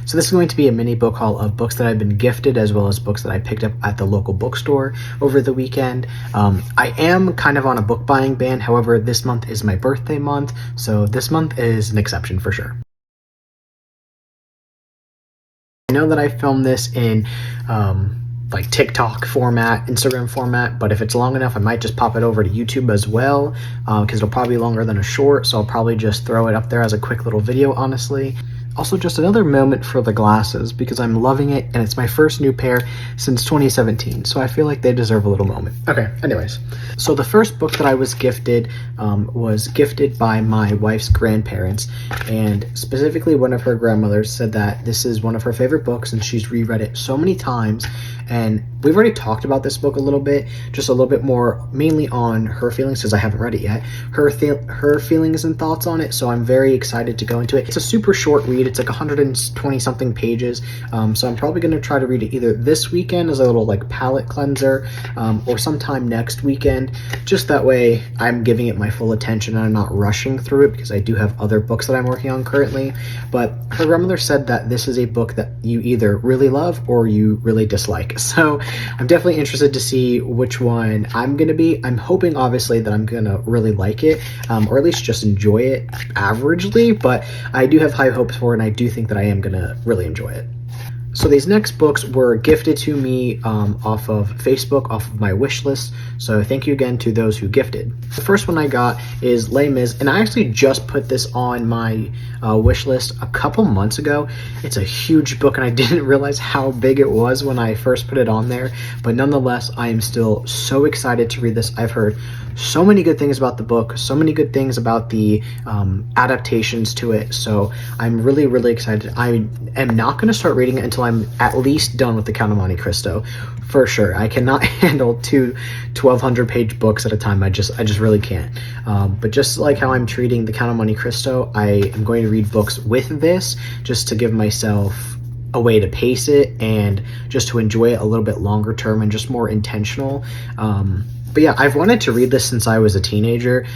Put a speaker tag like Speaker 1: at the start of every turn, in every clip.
Speaker 1: So this is going to be a mini book haul of books that I've been gifted, as well as books that I picked up at the local bookstore over the weekend. I am kind of on a book buying ban. However, this month is my birthday month, so this month is an exception for sure. I know that I filmed this in like TikTok format, Instagram format, but if it's long enough, I might just pop it over to YouTube as well, because it'll probably be longer than a short, so I'll probably just throw it up there as a quick little video, honestly. Also, just another moment for the glasses, because I'm loving it, and it's my first new pair since 2017, so I feel like they deserve a little moment. Okay, anyways. So the first book that I was gifted by my wife's grandparents, and specifically one of her grandmothers said that this is one of her favorite books, and she's reread it so many times. And we've already talked about this book a little bit, just a little bit more, mainly on her feelings, because I haven't read it yet, her feelings and thoughts on it, so I'm very excited to go into it. It's a super short read. It's like 120 something pages, so I'm probably going to try to read it either this weekend as a little like palate cleanser, or sometime next weekend. Just that way I'm giving it my full attention and I'm not rushing through it, because I do have other books that I'm working on currently. But her grandmother said that this is a book that you either really love or you really dislike. So I'm definitely interested to see which one I'm going to be. I'm hoping, obviously, that I'm going to really like it, or at least just enjoy it averagely, but I do have high hopes for it, and I do think that I am going to really enjoy it. So these next books were gifted to me off of Facebook, off of my wish list. So thank you again to those who gifted. The first one I got is Les Mis, and I actually just put this on my wish list a couple months ago. It's a huge book, and I didn't realize how big it was when I first put it on there. But nonetheless, I am still so excited to read this. I've heard so many good things about the book, so many good things about the adaptations to it. So I'm really, really excited. I am not going to start reading it until I'm at least done with the Count of Monte Cristo, for sure. I cannot handle two 1,200 page books at a time. I just really can't. But just like how I'm treating the Count of Monte Cristo, I am going to read books with this just to give myself a way to pace it and just to enjoy it a little bit longer term and just more intentional. But yeah, I've wanted to read this since I was a teenager.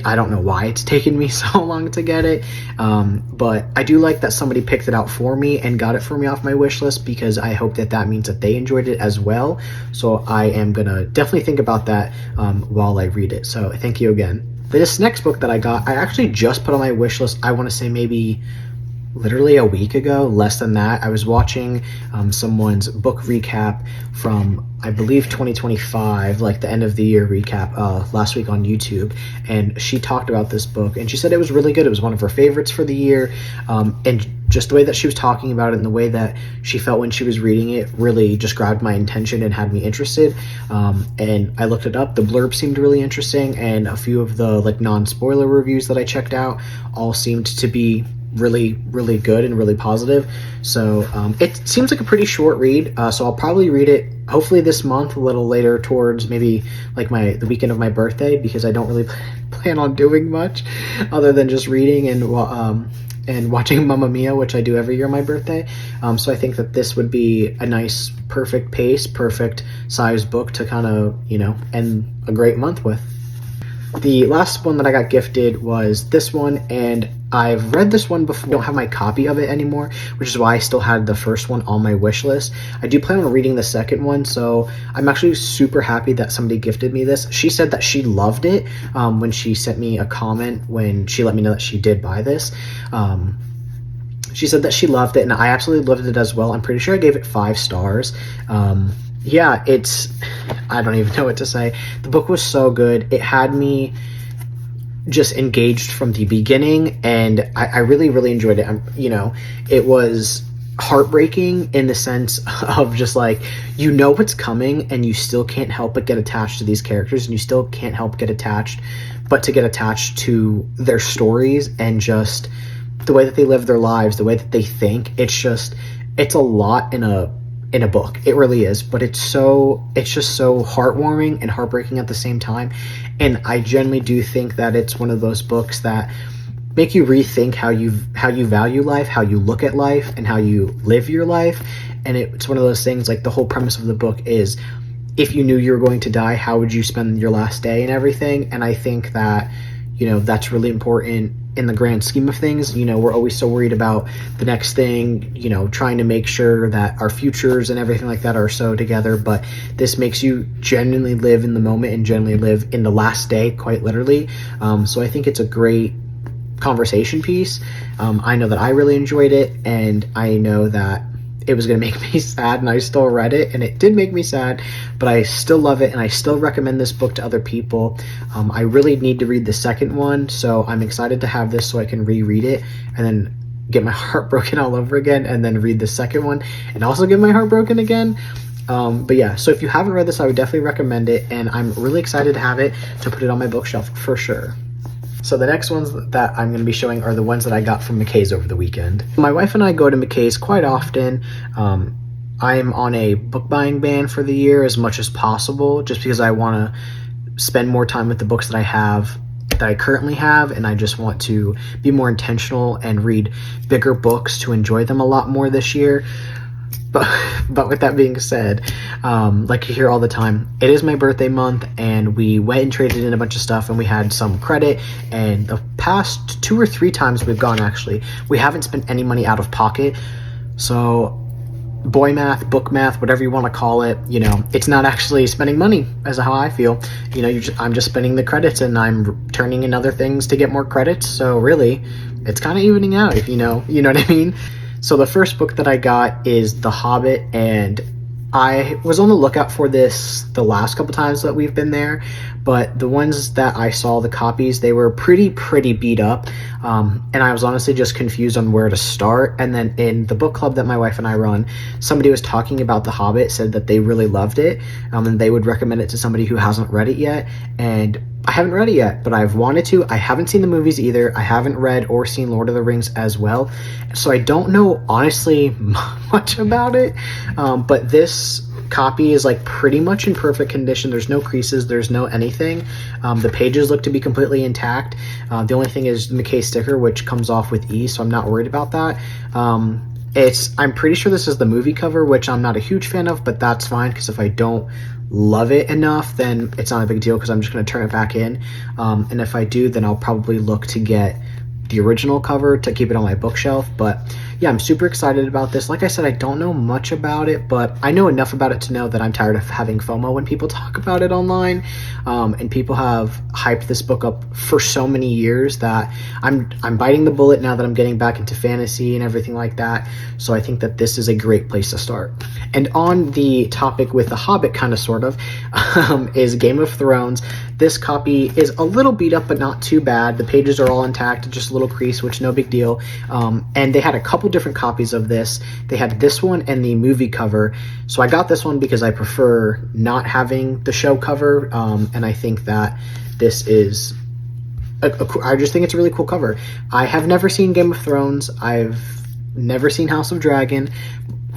Speaker 1: I don't know why it's taken me so long to get it, but I do like that somebody picked it out for me and got it for me off my wish list, because I hope that that means that they enjoyed it as well. So I am gonna definitely think about that while I read it. So thank you again. This next book that I got, I actually just put on my wish list, I want to say maybe literally a week ago, less than that. I was watching someone's book recap from, I believe, 2025, like the end of the year recap last week on YouTube, and she talked about this book, and she said it was really good. It was one of her favorites for the year, and just the way that she was talking about it and the way that she felt when she was reading it really just grabbed my attention and had me interested. And I looked it up. The blurb seemed really interesting, and a few of the like non-spoiler reviews that I checked out all seemed to be really, really good and really positive. So it seems like a pretty short read, so I'll probably read it hopefully this month, a little later towards maybe like the weekend of my birthday, because I don't really plan on doing much other than just reading and watching Mamma Mia, which I do every year on my birthday. So I think that this would be a nice, perfect pace, perfect size book to kind of, end a great month with. The last one that I got gifted was this one, and I've read this one before. I don't have my copy of it anymore, which is why I still had the first one on my wish list. I do plan on reading the second one, so I'm actually super happy that somebody gifted me this. She said that she loved it when she sent me a comment when she let me know that she did buy this. She said that she loved it, and I absolutely loved it as well. I'm pretty sure I gave it 5 stars. Yeah, I don't even know what to say. The book was so good. It had me just engaged from the beginning, and I really, really enjoyed it. It was heartbreaking in the sense of just like, what's coming, and you still can't help but get attached to these characters, and you still can't help get attached to their stories and just the way that they live their lives, the way that they think. It's a lot in a book. It really is, but it's just so heartwarming and heartbreaking at the same time. And I generally do think that it's one of those books that make you rethink how you value life, how you look at life, and how you live your life. And it's one of those things, like the whole premise of the book is, if you knew you were going to die, how would you spend your last day and everything? And I think that that's really important in the grand scheme of things. We're always so worried about the next thing, trying to make sure that our futures and everything like that are so together. But this makes you genuinely live in the moment and genuinely live in the last day, quite literally. So I think it's a great conversation piece. I know that I really enjoyed it, and I know that it was going to make me sad, and I still read it, and it did make me sad, but I still love it, and I still recommend this book to other people. I really need to read the second one, so I'm excited to have this so I can reread it and then get my heart broken all over again, and then read the second one and also get my heart broken again. But yeah, so if you haven't read this, I would definitely recommend it, and I'm really excited to have it to put it on my bookshelf for sure. So the next ones that I'm going to be showing are the ones that I got from McKay's over the weekend. My wife and I go to McKay's quite often. I am on a book buying ban for the year as much as possible, just because I want to spend more time with the books that I currently have, and I just want to be more intentional and read bigger books to enjoy them a lot more this year. But with that being said, like you hear all the time, it is my birthday month, and we went and traded in a bunch of stuff, and we had some credit, and the past 2 or 3 times we've gone, actually, we haven't spent any money out of pocket. So boy math, book math, whatever you want to call it, it's not actually spending money, as how I feel. I'm just spending the credits, and I'm turning in other things to get more credits. So really, it's kind of evening out, if you know what I mean. So the first book that I got is The Hobbit, and I was on the lookout for this the last couple times that we've been there, but the ones that I saw, the copies, they were pretty beat up, and I was honestly just confused on where to start. And then in the book club that my wife and I run, somebody was talking about The Hobbit, said that they really loved it, and they would recommend it to somebody who hasn't read it yet, and I haven't read it yet, but I've wanted to. I haven't seen the movies either. I haven't read or seen Lord of the Rings as well, so I don't know honestly much about it, but this copy is like pretty much in perfect condition. There's no creases, there's no anything. The pages look to be completely intact. The only thing is the McKay sticker, which comes off with ease, so I'm not worried about that. I'm pretty sure this is the movie cover, which I'm not a huge fan of, but that's fine, because if I don't love it enough, then it's not a big deal, because I'm just going to turn it back in. And if I do, then I'll probably look to get the original cover to keep it on my bookshelf. But yeah, I'm super excited about this. Like I said, I don't know much about it, but I know enough about it to know that I'm tired of having FOMO when people talk about it online. And people have hyped this book up for so many years that I'm biting the bullet now that I'm getting back into fantasy and everything like that. So I think that this is a great place to start. And on the topic with The Hobbit, kind of sort of, is Game of Thrones. This copy is a little beat up, but not too bad. The pages are all intact, just a little crease, which no big deal. And they had a couple different copies of this. They had this one and the movie cover. So I got this one because I prefer not having the show cover. And I think that this is I just think it's a really cool cover. I have never seen Game of Thrones. I've never seen House of Dragon.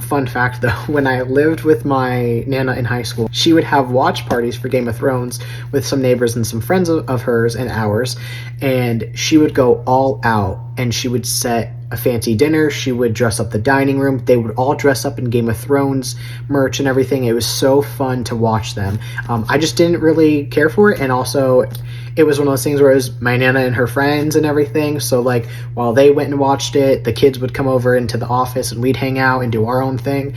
Speaker 1: Fun fact though, when I lived with my Nana in high school, she would have watch parties for Game of Thrones with some neighbors and some friends of hers and ours, and she would go all out, and she would set a fancy dinner. She would dress up the dining room. They would all dress up in Game of Thrones merch and everything. It was so fun to watch them. I just didn't really care for it, and also it was one of those things where it was my Nana and her friends and everything, so like while they went and watched it, the kids would come over into the office and we'd hang out and do our own thing,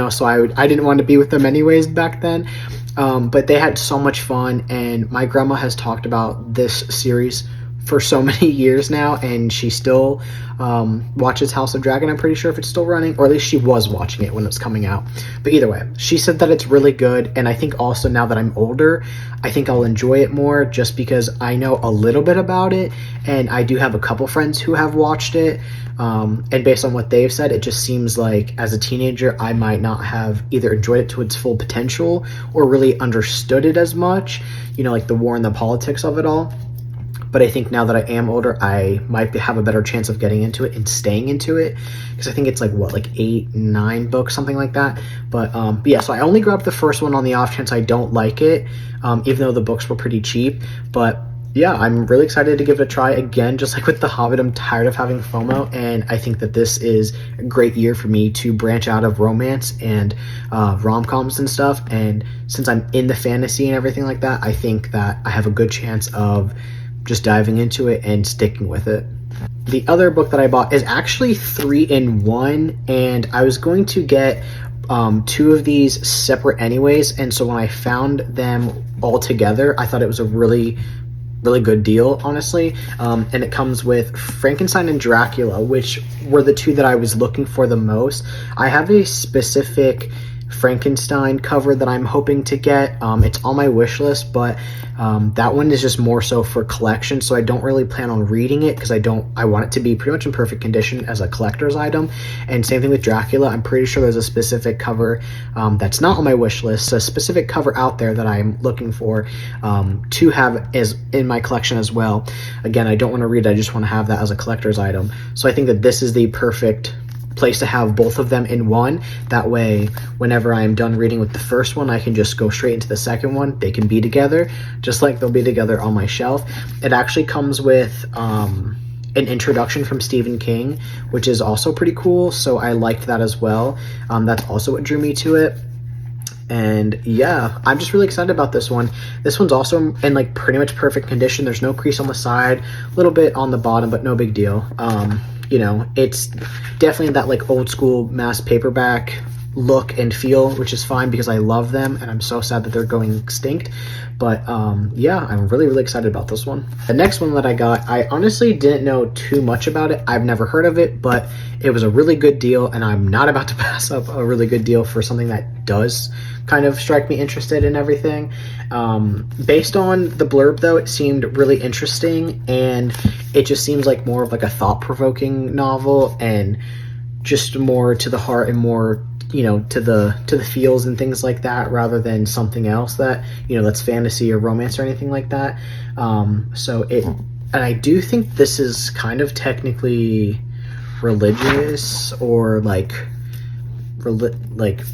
Speaker 1: so I didn't want to be with them anyways back then. But they had so much fun, and my grandma has talked about this series for so many years now, and she still watches House of Dragon. I'm pretty sure if it's still running, or at least she was watching it when it was coming out. But either way, she said that it's really good, and I think also now that I'm older, I think I'll enjoy it more just because I know a little bit about it, and I do have a couple friends who have watched it, and based on what they've said, it just seems like as a teenager I might not have either enjoyed it to its full potential or really understood it as much, like the war and the politics of it all. But I think now that I am older, I might have a better chance of getting into it and staying into it, because I think it's like 8, 9 books, something like that. But yeah, so I only grabbed the first one on the off chance I don't like it, even though the books were pretty cheap. But yeah, I'm really excited to give it a try again. Just like with The Hobbit, I'm tired of having FOMO, and I think that this is a great year for me to branch out of romance and rom-coms and stuff. And since I'm in the fantasy and everything like that, I think that I have a good chance of just diving into it and sticking with it. The other book that I bought is actually 3-in-1, and I was going to get 2 of these separate anyways, and so when I found them all together, I thought it was a really good deal, honestly. And it comes with Frankenstein and Dracula, which were the 2 that I was looking for the most. I have a specific Frankenstein cover that I'm hoping to get. It's on my wish list, but that one is just more so for collection, so I don't really plan on reading it because I want it to be pretty much in perfect condition as a collector's item. And same thing with Dracula. I'm pretty sure there's a specific cover that's not on my wish list, a specific cover out there that I'm looking for to have as in my collection as well. Again, I don't want to read it, I just want to have that as a collector's item. So I think that this is the perfect place to have both of them in one. That way, whenever I'm done reading with the first one, I can just go straight into the second one. They can be together, just like they'll be together on my shelf. It actually comes with an introduction from Stephen King, which is also pretty cool, so I liked that as well. That's also what drew me to it. And yeah, I'm just really excited about this one. This one's also in like pretty much perfect condition. There's no crease on the side, a little bit on the bottom, but no big deal. You know, it's definitely that like old school mass paperback look and feel, which is fine because I love them, and I'm so sad that they're going extinct. But yeah, I'm really excited about this one. The next one that I got, I honestly didn't know too much about it. I've never heard of it, but it was a really good deal, and I'm not about to pass up a really good deal for something that does kind of strike me interested in everything. Based on the blurb though, it seemed really interesting, and it just seems like more of like a thought-provoking novel, and just more to the heart and more, you know, to the feels and things like that, rather than something else that, you know, that's fantasy or romance or anything like that. And I do think this is kind of technically religious or like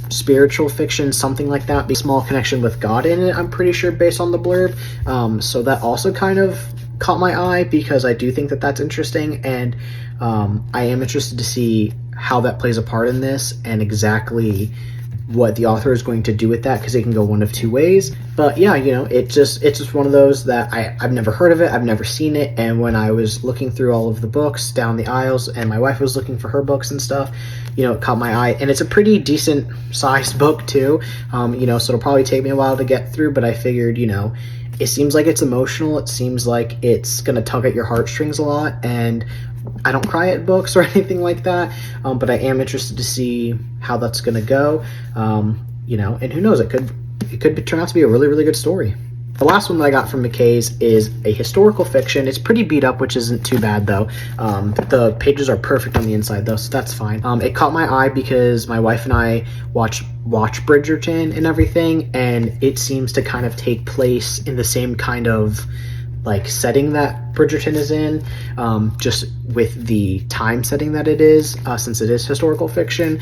Speaker 1: spiritual fiction, something like that. Be a small connection with God in it, I'm pretty sure, based on the blurb. So that also kind of caught my eye because I do think that that's interesting, and I am interested to see how that plays a part in this and exactly what the author is going to do with that, because it can go one of 2 ways. But yeah, you know, it's just one of those that I've never heard of it, I've never seen it, and when I was looking through all of the books down the aisles, and my wife was looking for her books and stuff, you know, it caught my eye. And it's a pretty decent sized book too, you know, so it'll probably take me a while to get through, but I figured, you know, it seems like it's emotional, it seems like it's gonna tug at your heartstrings a lot, and I don't cry at books or anything like that, but I am interested to see how that's gonna go, you know, and who knows, it could turn out to be a really good story. The last one that I got from McKay's is a historical fiction. It's pretty beat up, which isn't too bad though. The pages are perfect on the inside though, so that's fine. It caught my eye because my wife and I watch Bridgerton and everything, and it seems to kind of take place in the same kind of like setting that Bridgerton is in, just with the time setting that it is, since it is historical fiction.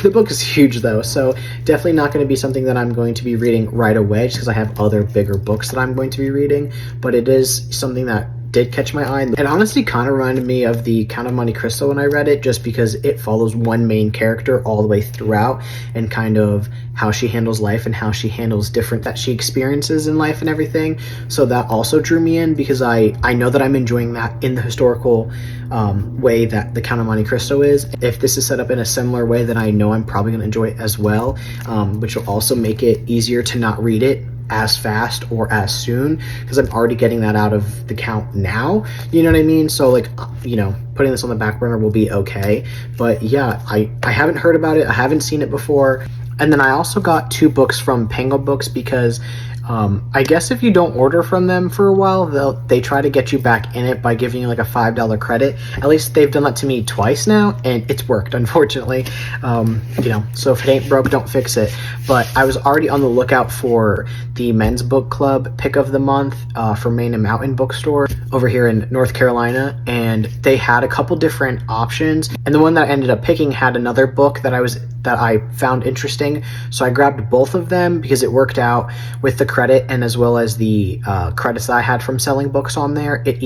Speaker 1: The book is huge though, so definitely not going to be something that I'm going to be reading right away, just because I have other bigger books that I'm going to be reading, but it is something that did catch my eye. It honestly kind of reminded me of the Count of Monte Cristo when I read it, just because it follows one main character all the way throughout, and kind of how she handles life and how she handles different that she experiences in life and everything. So that also drew me in, because I know that I'm enjoying that in the historical way that the Count of Monte Cristo is. If this is set up in a similar way, then I know I'm probably going to enjoy it as well, which will also make it easier to not read it as fast or as soon, because I'm already getting that out of the count now, you know what I mean? So like, you know, putting this on the back burner will be okay. But yeah, I haven't heard about it, I haven't seen it before. And then I also got 2 books from Pango Books, because I guess if you don't order from them for a while, they try to get you back in it by giving you like a $5 credit. At least they've done that to me twice now, and it's worked, unfortunately. You know, so if it ain't broke, don't fix it. But I was already on the lookout for the men's book club pick of the month for Main and Mountain Bookstore over here in North Carolina, and they had a couple different options, and the one that I ended up picking had another book that I found interesting, shipping. So I grabbed both of them because it worked out with the credit, and as well as the credits that I had from selling books on there. It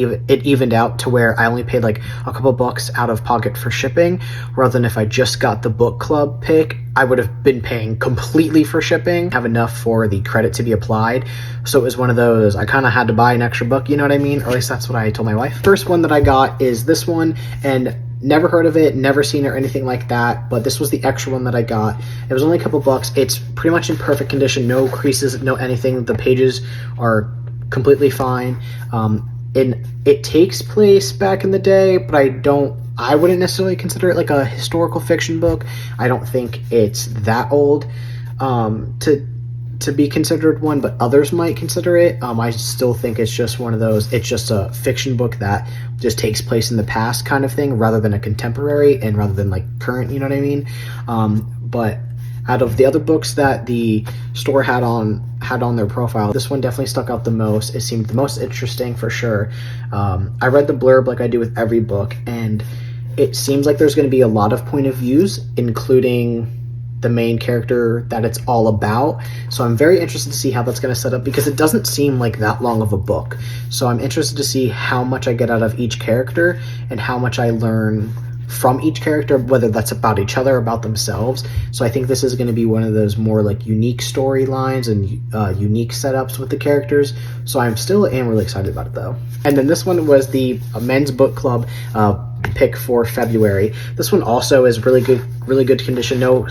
Speaker 1: evened out to where I only paid like a couple bucks out of pocket for shipping, rather than if I just got the book club pick, I would have been paying completely for shipping, have enough for the credit to be applied. So it was one of those, I kind of had to buy an extra book, you know what I mean? Or at least that's what I told my wife. First one that I got is this one, and never heard of it, never seen it or anything like that, but this was the extra one that I got. It was only a couple bucks. It's pretty much in perfect condition, no creases, no anything. The pages are completely fine. And it takes place back in the day, but I wouldn't necessarily consider it like a historical fiction book. I don't think it's that old to be considered one, but others might consider it. I still think it's just one of those, it's just a fiction book that just takes place in the past kind of thing, rather than a contemporary and rather than like current, you know what I mean? But out of the other books that the store had on their profile, this one definitely stuck out the most. It seemed the most interesting for sure. I read the blurb like I do with every book, and it seems like there's going to be a lot of point of views, including the main character that it's all about. So I'm very interested to see how that's going to set up, because it doesn't seem like that long of a book. So I'm interested to see how much I get out of each character and how much I learn from each character, whether that's about each other or about themselves. So I think this is going to be one of those more like unique storylines and unique setups with the characters. So I'm still am really excited about it though. And then this one was the men's book club pick for February. This one also is really good condition. No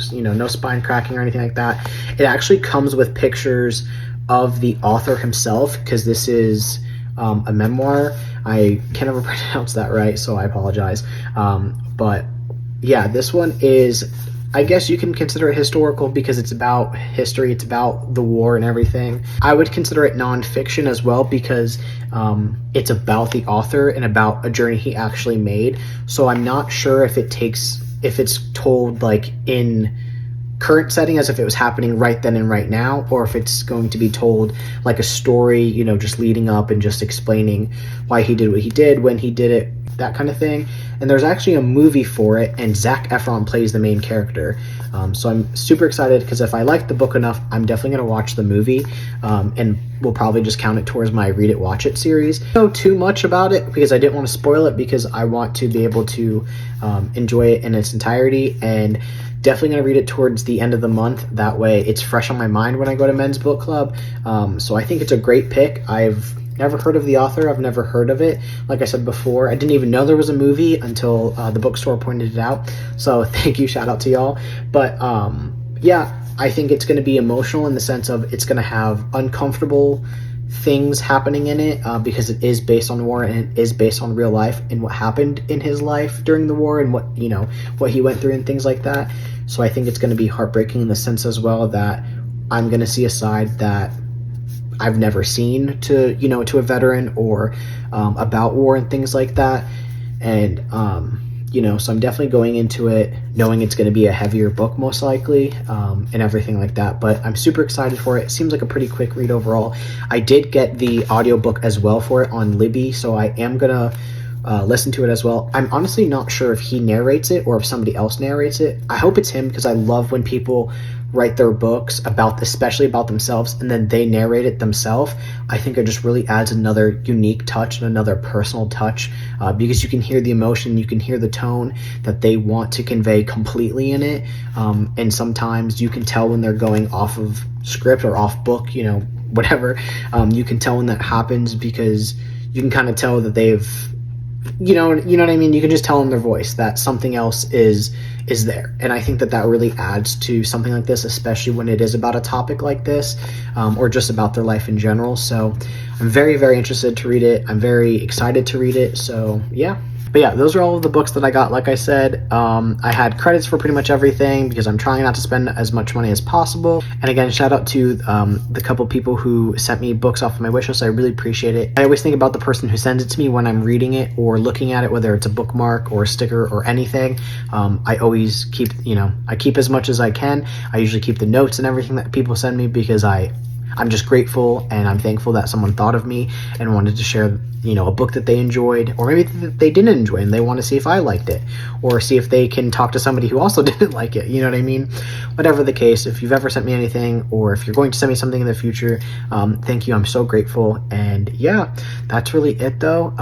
Speaker 1: spine cracking or anything like that. It actually comes with pictures of the author himself, because this is a memoir. I can never pronounce that right, so I apologize. But yeah, this one is, I guess you can consider it historical because it's about history, it's about the war and everything. I would consider it nonfiction as well, because it's about the author and about a journey he actually made. So I'm not sure if it's told like in current setting as if it was happening right then and right now, or if it's going to be told like a story, just leading up and just explaining why he did what he did, when he did it, that kind of thing. And there's actually a movie for it, and Zac Efron plays the main character. So I'm super excited, because if I like the book enough, I'm definitely going to watch the movie, and we'll probably just count it towards my Read It, Watch It series. I don't know too much about it because I didn't want to spoil it, because I want to be able to enjoy it in its entirety, and definitely going to read it towards the end of the month. That way it's fresh on my mind when I go to men's book club. So I think it's a great pick. I've never heard of the author. I've never heard of it. Like I said before, I didn't even know there was a movie until the bookstore pointed it out. So thank you, shout out to y'all. But yeah, I think it's going to be emotional in the sense of it's going to have uncomfortable things happening in it, because it is based on war, and it is based on real life and what happened in his life during the war, and what he went through and things like that. So I think it's going to be heartbreaking in the sense as well that I'm going to see a side that I've never seen to a veteran, or about war and things like that. And so I'm definitely going into it knowing it's going to be a heavier book most likely, and everything like that. But I'm super excited for it. It seems like a pretty quick read overall. I did get the audiobook as well for it on Libby, so I am going to listen to it as well. I'm honestly not sure if he narrates it or if somebody else narrates it. I hope it's him, because I love when people write their books especially about themselves, and then they narrate it themselves. I think it just really adds another unique touch and another personal touch, because you can hear the emotion, you can hear the tone that they want to convey completely in it. And sometimes you can tell when they're going off of script or off book, whatever. You can tell when that happens, because you can kind of tell that they've you know what I mean? You can just tell in their voice that something else is there. And I think that really adds to something like this, especially when it is about a topic like this, or just about their life in general. So I'm very, very interested to read it. I'm very excited to read it. So yeah. But yeah, those are all of the books that I got. Like I said, I had credits for pretty much everything because I'm trying not to spend as much money as possible. And again, shout out to the couple people who sent me books off of my wish list. I really appreciate it. I always think about the person who sends it to me when I'm reading it or looking at it, whether it's a bookmark or a sticker or anything. I always keep, I keep as much as I can. I usually keep the notes and everything that people send me because I I'm just grateful and I'm thankful that someone thought of me and wanted to share, you know, a book that they enjoyed, or maybe they didn't enjoy and they want to see if I liked it, or see if they can talk to somebody who also didn't like it. You know what I mean? Whatever the case, if you've ever sent me anything, or if you're going to send me something in the future, thank you. I'm so grateful. And yeah, that's really it though.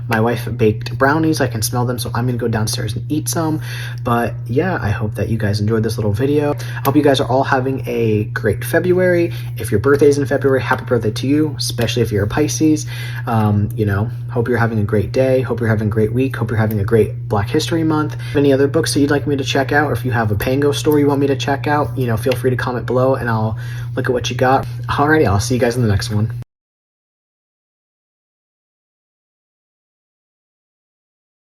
Speaker 1: My wife baked brownies. I can smell them, so I'm gonna go downstairs and eat some. But yeah, I hope that you guys enjoyed this little video. I hope you guys are all having a great February. If your birthday's in February, happy birthday to you, especially if you're a Pisces. You know, hope you're having a great day. Hope you're having a great week. Hope you're having a great Black History Month. Any other books that you'd like me to check out, or if you have a Pango story you want me to check out, you know, feel free to comment below and I'll look at what you got. Alrighty, I'll see you guys in the next one.